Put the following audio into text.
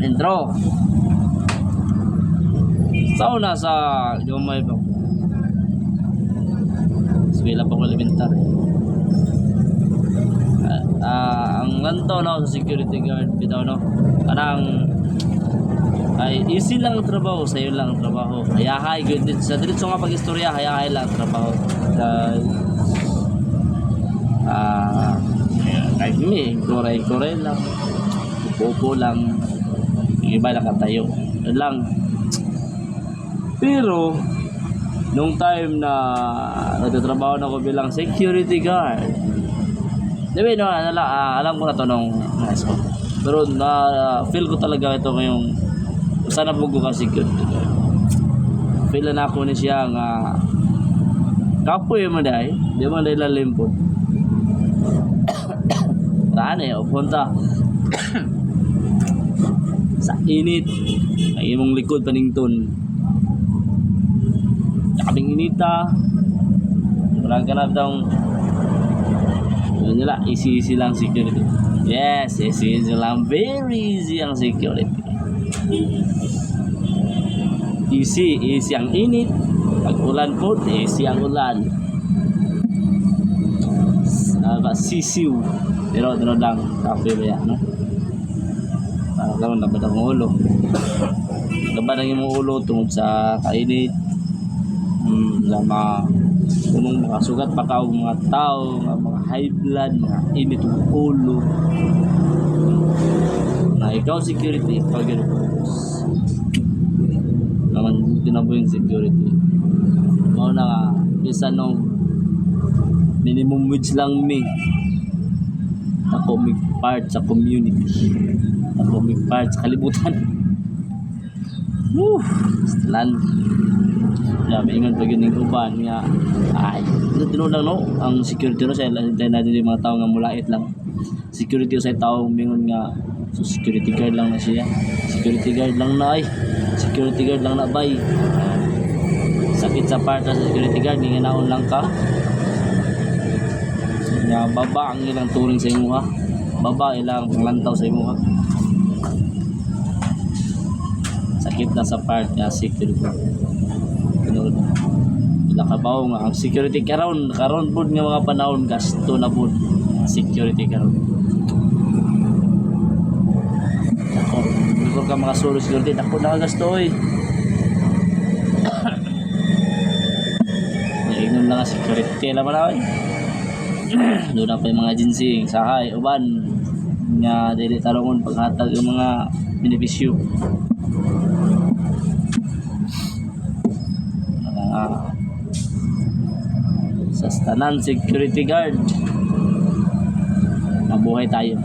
Intro. Sauna sa Jomay pa. Eskwela pa ko elementary. Ang ganto no sa security guard bitaw no. Kanang ay easy lang ang trabaho, sayo lang ang trabaho. Hayahay good sa diretso nga pag-istorya, hayahay lang ang trabaho. Kahit me, koray lang. Upo lang. Yung iba nakatayo. Yun lang. Pero nung time na nagtatrabaho na ako bilang security guard, diba no, alam ko na to nung high school. Pero feel ko talaga ito ngayong sana po ko ka security guard. Feel na ako ni siya nga kapoy mo dahil di mo dahil lalim po. Rane o punta sa init ang imong likod panington kaming inita walang ganap daw yun nila easy lang security. Yes, easy lang, very easy ang security. Easy ang init, pag ulan po easy ang ulan. Sisiw pero lang kape ba yan, no? Parang naman labad ang ulo. Labad ang imong ulo tungod sa kainit. Mga sugat pa ka mga tao, mga high blood, mga init ng ulo. Na ikaw security, pag yun naman tinaboy yung security. Mao na nga, isa nung minimum wage lang me. Ako may part sa community. Ako may part sa kalibutan. Lan. Grabe ingon pag yun yung uban nga. Ay, ito lang no. Ang security no sa hintayin natin yung mga tao nga mulait lang. Security sa tao mingon nga. So security guard lang na siya. Security guard lang na ay. Security guard lang na bay. Sakit sa part sa security guard. Nga naon lang ka. Nga baba ang ilang turing sa imo ha. Baba ilang panglantaw sa imo ha. Sakit na sa part nga security. Nakabaw nga ang security karon pod nga mga panahon gasto na pod security karon. Ako ka mga solo security dako na gasto oy. Ingon lang security la man oy. Doon na pa yung mga agency sahay uban nga dili tarungon paghatag yung mga benepisyo. Sa tanan security guard mabuhay tayo.